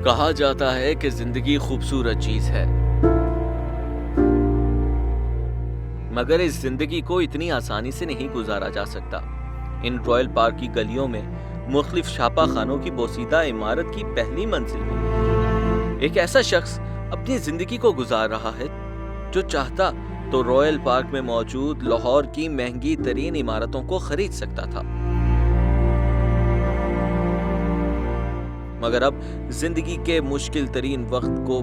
کہا جاتا ہے کہ زندگی خوبصورت چیز ہے، مگر اس زندگی کو اتنی آسانی سے نہیں گزارا جا سکتا۔ ان رائل پارک کی گلیوں میں مختلف چھاپا خانوں کی بوسیدہ عمارت کی پہلی منزل میں ایک ایسا شخص اپنی زندگی کو گزار رہا ہے جو چاہتا تو رائل پارک میں موجود لاہور کی مہنگی ترین عمارتوں کو خرید سکتا تھا، مگر اب زندگی کے مشکل ترین وقت کو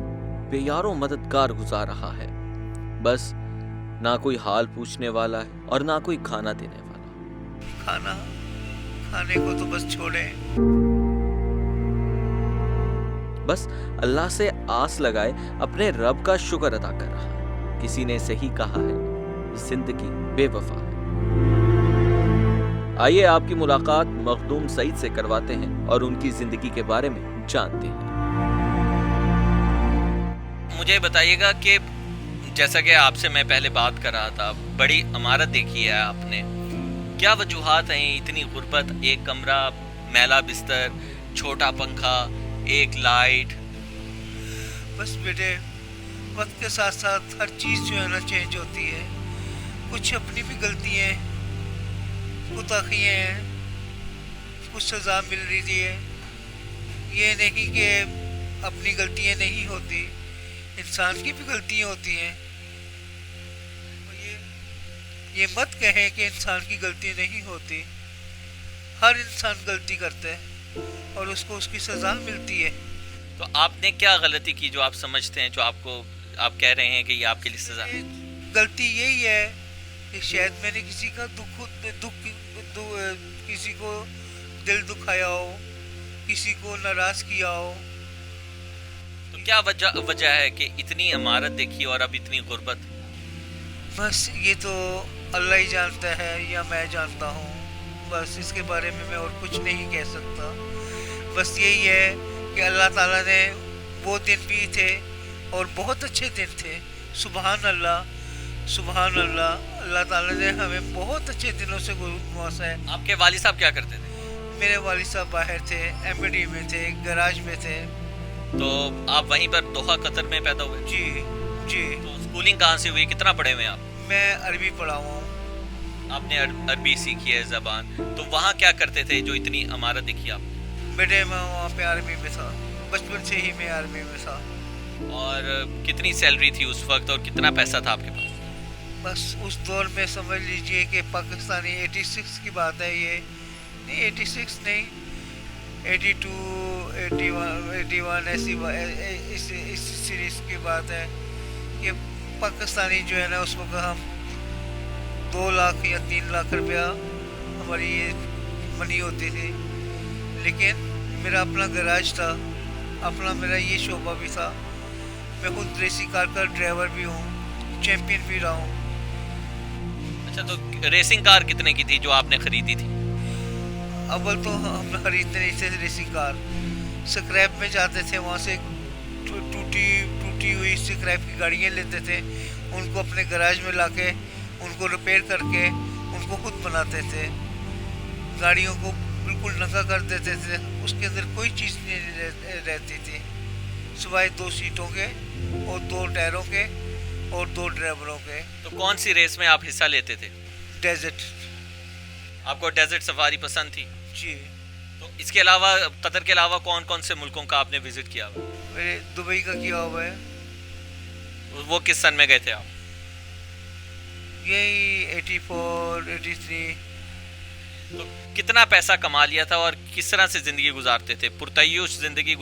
بے یار و مددگار گزار رہا ہے۔ بس نہ کوئی حال پوچھنے والا ہے اور نہ کوئی کھانا دینے والا۔ کھانے کو تو بس چھوڑیں، بس اللہ سے آس لگائے اپنے رب کا شکر ادا کر رہا ہے۔ کسی نے صحیح کہا ہے، زندگی بے وفا ہے۔ آئیے آپ کی ملاقات مخدوم سعید سے کرواتے ہیں اور ان کی زندگی کے بارے میں جانتے ہیں۔ مجھے بتائیے گا کہ جیسا کہ آپ سے میں پہلے بات کر رہا تھا، بڑی عمارت دیکھی ہے آپ نے، کیا وجوہات ہیں اتنی غربت؟ ایک کمرہ، میلا بستر، چھوٹا پنکھا، ایک لائٹ۔ بس بیٹے وقت کے ساتھ ساتھ ہر چیز جو ہے نا چینج ہوتی ہے۔ کچھ اپنی بھی غلطیاں ہیں، کوتاہیاں ہیں، کچھ سزا مل رہی ہے۔ یہ نہیں کہ اپنی غلطیاں نہیں ہوتی، انسان کی بھی غلطیاں ہوتی ہیں۔ یہ مت کہیں کہ انسان کی غلطی نہیں ہوتی، ہر انسان غلطی کرتا ہے اور اس کو اس کی سزا ملتی ہے۔ تو آپ نے کیا غلطی کی جو آپ سمجھتے ہیں، جو آپ کہہ رہے ہیں کہ یہ آپ کے لیے سزا؟ غلطی یہی ہے کہ شاید میں نے کسی کا کسی کو دل دکھایا ہو، کسی کو ناراض کیا ہو۔ تو کیا وجہ ہے کہ اتنی عمارت دیکھی اور اب اتنی غربت؟ بس یہ تو اللہ ہی جانتا ہے یا میں جانتا ہوں، بس اس کے بارے میں اور کچھ نہیں کہہ سکتا۔ بس یہی ہے کہ اللہ تعالیٰ نے وہ دن بھی تھے اور بہت اچھے دن تھے۔ سبحان اللہ، سبحان اللہ، اللہ تعالیٰ نے ہمیں بہت اچھے دنوں سے نوازا ہے۔ آپ کے والد صاحب کیا کرتے تھے؟ میرے والد صاحب باہر تھے، MBD میں تھے، گراج میں تھے۔ تو آپ وہیں پر دوحہ قطر میں پیدا ہوئے؟ جی۔ تو اسکولنگ کہاں سے ہوئی؟ کتنا پڑھے ہوئے آپ؟ میں عربی پڑھا ہوں۔ آپ نے عربی سیکھی ہے زبان، تو وہاں کیا کرتے تھے جو اتنی عمارت دیکھی آپ؟ بیٹے میں وہاں پہ آرمی میں تھا، بچپن سے ہی میں آرمی میں تھا۔ اور کتنی سیلری تھی اس وقت اور کتنا پیسہ تھا آپ کے پاس؟ بس اس دور میں سمجھ لیجئے کہ پاکستانی 86 کی بات ہے، یہ نہیں 86 نہیں 82 81 ایسی اس سیریز کی بات ہے کہ پاکستانی جو ہے نا اس وقت ہم 2 لاکھ یا 3 لاکھ روپیہ ہماری یہ منی ہوتی تھی۔ لیکن میرا اپنا گراج تھا، اپنا میرا یہ شعبہ بھی تھا۔ میں خود ریسنگ کار کا ڈرائیور بھی ہوں، چیمپئن بھی رہا ہوں۔ اچھا، تو ریسنگ کار کتنے کی تھی جو آپ نے خریدی تھی؟ اول تو ہم خریدتے نہیں تھے ریسنگ کار، سکریپ میں جاتے تھے، وہاں سے ٹوٹی ہوئی سکریپ کی گاڑیاں لیتے تھے، ان کو اپنے گراج میں لا کے ان کو ریپیئر کر کے ان کو خود بناتے تھے۔ گاڑیوں کو بالکل ننگا کر دیتے تھے، اس کے اندر کوئی چیز نہیں رہتی تھی سوائے 2 سیٹوں کے اور 2 ٹائروں کے اور 2 ڈرائیوروں کے۔ تو کون سی ریس میں آپ حصہ لیتے تھے؟ ڈیزرٹ۔ آپ کو ڈیزرٹ سفاری پسند تھی؟ جی۔ تو اس کے علاوہ قطر کے علاوہ کون سے ملکوں کا آپ نے وزٹ کیا ہوا؟ میرے دبئی کا کیا ہوا ہے۔ وہ کس سن میں گئے تھے آپ؟ یہی 84 83۔ تو کتنا پیسہ کما لیا تھا اور کس طرح سے زندگی گزارتے تھے؟ پرتعیش زندگی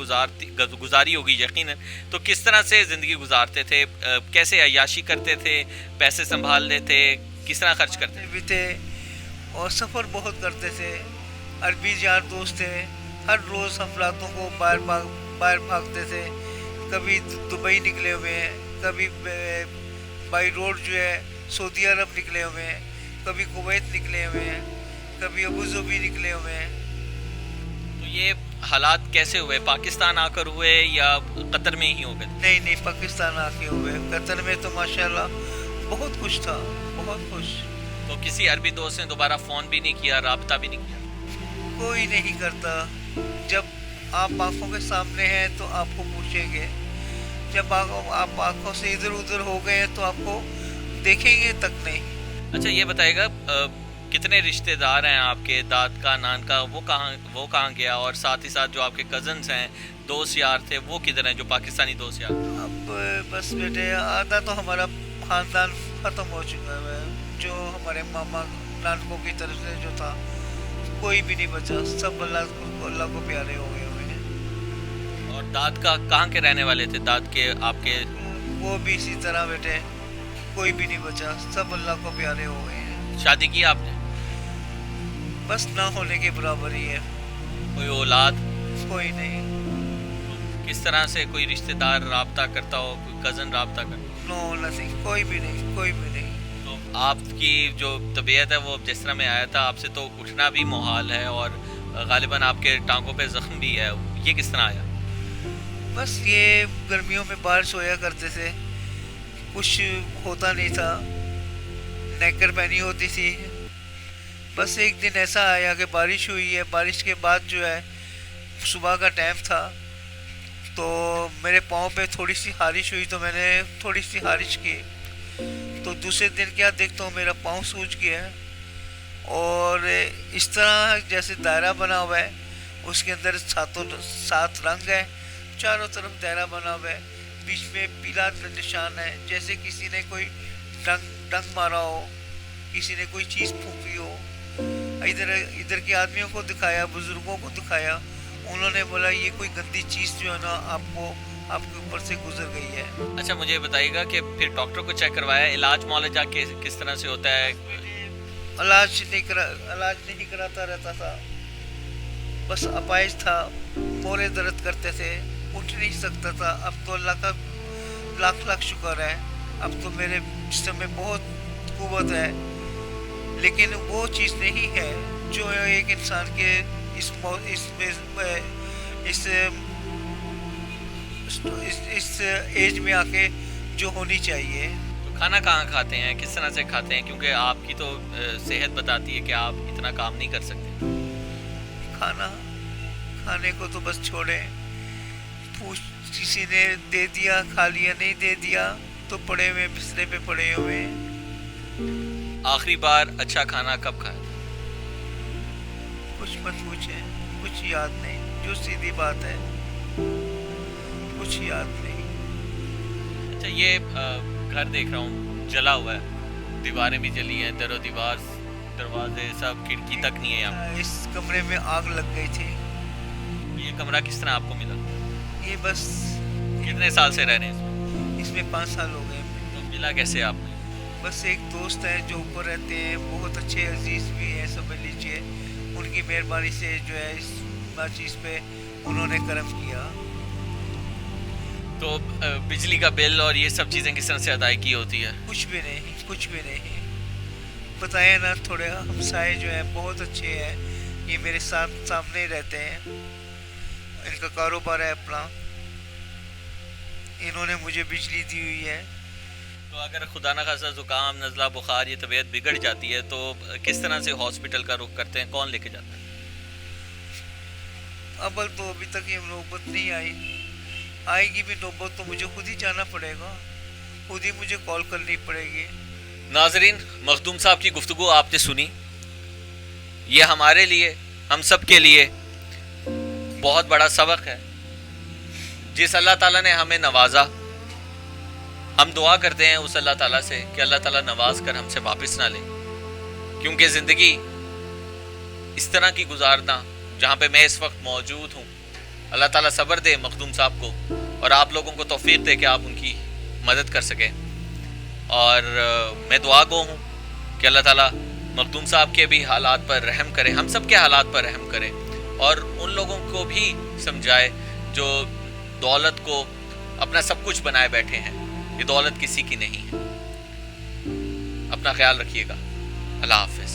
گزاری ہوگی یقیناً، تو کس طرح سے زندگی گزارتے تھے؟ کیسے عیاشی کرتے تھے؟ پیسے سنبھال لیتے؟ کس طرح خرچ کرتے بھی تھے اور سفر بہت کرتے تھے۔ عربی یار دوست تھے، ہر روز ہم راتوں کو باہر بھاگتے تھے۔ کبھی دبئی نکلے ہوئے ہیں، کبھی بائی روڈ جو ہے سعودی عرب نکلے ہوئے ہیں، کبھی کویت نکلے ہوئے ہیں، کبھی ابوظہبی نکلے ہوئے ہیں۔ تو یہ حالات کیسے ہوئے؟ پاکستان آ کر ہوئے یا قطر میں ہی ہو گئے؟ نہیں، پاکستان آ کے ہوئے۔ قطر میں تو ماشاءاللہ بہت خوش تھا، بہت خوش۔ تو کسی عربی دوست نے دوبارہ فون بھی نہیں کیا، رابطہ بھی نہیں کیا؟ کوئی نہیں کرتا۔ جب آپ آنکھوں کے سامنے ہیں تو آپ کو پوچھیں گے، جب آپ آنکھوں سے ادھر ادھر ہو گئے ہیں تو آپ کو دیکھیں گے تک نہیں۔ اچھا یہ بتائے گا کتنے رشتہ دار ہیں آپ کے، داد کا نان کا، وہ کہاں گیا، اور ساتھ ہی ساتھ جو آپ کے کزنس ہیں، دوست یار تھے، وہ کدھر ہیں، جو پاکستانی دوست یار؟ اب بس بیٹے آدھا تو ہمارا خاندان ختم ہو چکا ہے، جو ہمارے ماما نانکوں کی طرف سے جو تھا کوئی بھی نہیں بچا، سب اللہ کو پیارے ہو گئے ہوئے ہیں۔ اور داد کا کہاں کے رہنے والے تھے، داد کے آپ کے؟ وہ بھی اسی طرح بیٹے، کوئی بھی نہیں بچا، سب اللہ کو پیارے ہو گئے ہیں۔ شادی کی آپ نے؟ بس نہ ہونے کے برابر ہی ہے، کوئی اولاد؟ کوئی نہیں۔ کس طرح سے کوئی رشتہ دار رابطہ کرتا ہو، کوئی کزن رابطہ کرتا ہو؟ نو نتھنگ، کوئی بھی نہیں، کوئی بھی نہیں۔ تو آپ کی جو طبیعت ہے وہ جس طرح میں آیا تھا آپ سے، تو اٹھنا بھی محال ہے، اور غالباً آپ کے ٹانگوں پہ زخم بھی ہے، یہ کس طرح آیا؟ بس یہ گرمیوں میں بارش ہویا کرتے تھے، کچھ ہوتا نہیں تھا، نیکر پہنی ہوتی تھی، بس ایک دن ایسا آیا کہ بارش ہوئی ہے، بارش کے بعد جو ہے صبح کا ٹائم تھا، تو میرے پاؤں پہ تھوڑی سی خارش ہوئی، تو میں نے تھوڑی سی خارش کی، تو دوسرے دن کیا دیکھتا ہوں میرا پاؤں سوج گیا ہے، اور اس طرح جیسے دائرہ بنا ہوا ہے، اس کے اندر 7 رنگ ہے، چاروں طرف دائرہ بنا ہوا ہے، بیچ میں پیلا نشان ہے، جیسے کسی نے کوئی ڈنگ مارا ہو، کسی نے کوئی چیز پھونکی ہو۔ ادھر کے آدمیوں کو دکھایا، بزرگوں کو دکھایا، انہوں نے بولا یہ کوئی گندی چیز جو ہے نا آپ کے اوپر سے گزر گئی ہے۔ اچھا مجھے بتائیے گا کہ پھر ڈاکٹر کو چیک کروایا، علاج معالجہ کس طرح سے ہوتا ہے؟ علاج نہیں کراتا رہتا تھا، بس اپائج تھا، مورے درد کرتے تھے، اٹھ نہیں سکتا تھا۔ اب تو اللہ کا لاکھ شکر ہے، اب تو میرے جسم میں بہت قوت ہے، لیکن وہ چیز نہیں ہے جو ایک انسان کے اس ایج میں آ کے جو ہونی چاہیے۔ تو کھانا کہاں کھاتے ہیں، کس طرح سے کھاتے ہیں، کیونکہ آپ کی تو صحت بتاتی ہے کہ آپ اتنا کام نہیں کر سکتے؟ کھانے کو تو بس چھوڑیں، کسی نے دے دیا کھا لیا، نہیں دے دیا تو پڑے ہوئے بسترے پہ پڑے ہوئے۔ آخری بار اچھا کھانا کب کھایا تھا؟ کچھ مت پوچھیں، کچھ یاد نہیں، جو سیدھی بات ہے، کچھ یاد نہیں۔ اچھا یہ گھر دیکھ رہا ہوں جلا ہوا ہے، دیواریں بھی جلی ہیں، در و دیوار، دروازے سب، کھڑکی تک نہیں ہے یہاں۔ اس کمرے میں آگ لگ گئی تھی۔ یہ کمرہ کس طرح آپ کو ملا؟ یہ بس کتنے سال سے رہ رہے ہیں اس میں 5 سال ہو گئے۔ تو ملا کیسے آپ نے؟ بس ایک دوست ہے جو اوپر رہتے ہیں، بہت اچھے عزیز بھی ہیں، سمجھ لیجیے، ان کی مہربانی سے جو ہے اس چیز پہ انہوں نے کرم کیا۔ تو بجلی کا بل اور یہ سب چیزیں کس طرح سے ادائیگی ہوتی ہے؟ کچھ بھی نہیں، بتائیں نا، تھوڑے ہمسائے جو ہیں بہت اچھے ہیں، یہ میرے سامنے ہی رہتے ہیں، ان کا کاروبار ہے اپنا، انہوں نے مجھے بجلی دی ہوئی ہے۔ تو اگر خدا نخواستہ زکام، نزلہ، بخار، یہ طبیعت بگڑ جاتی ہے تو کس طرح سے ہاسپٹل کا رخ کرتے ہیں، کون لے کے جاتا ہے؟ اول تو ابھی تک یہ نوبت نہیں آئے گی بھی نوبت تو مجھے خود ہی جانا پڑے گا، خود ہی مجھے کال کرنی پڑے گی۔ ناظرین، مخدوم صاحب کی گفتگو آپ نے سنی، یہ ہمارے لیے، ہم سب کے لیے بہت بڑا سبق ہے۔ جس اللہ تعالیٰ نے ہمیں نوازا، ہم دعا کرتے ہیں اس اللہ تعالیٰ سے کہ اللہ تعالیٰ نواز کر ہم سے واپس نہ لے، کیونکہ زندگی اس طرح کی گزارنا جہاں پہ میں اس وقت موجود ہوں، اللہ تعالیٰ صبر دے مخدوم صاحب کو، اور آپ لوگوں کو توفیق دے کہ آپ ان کی مدد کر سکیں۔ اور میں دعا گو ہوں کہ اللہ تعالیٰ مخدوم صاحب کے بھی حالات پر رحم کرے، ہم سب کے حالات پر رحم کرے، اور ان لوگوں کو بھی سمجھائے جو دولت کو اپنا سب کچھ بنائے بیٹھے ہیں۔ یہ دولت کسی کی نہیں ہے۔ اپنا خیال رکھیے گا، اللہ حافظ۔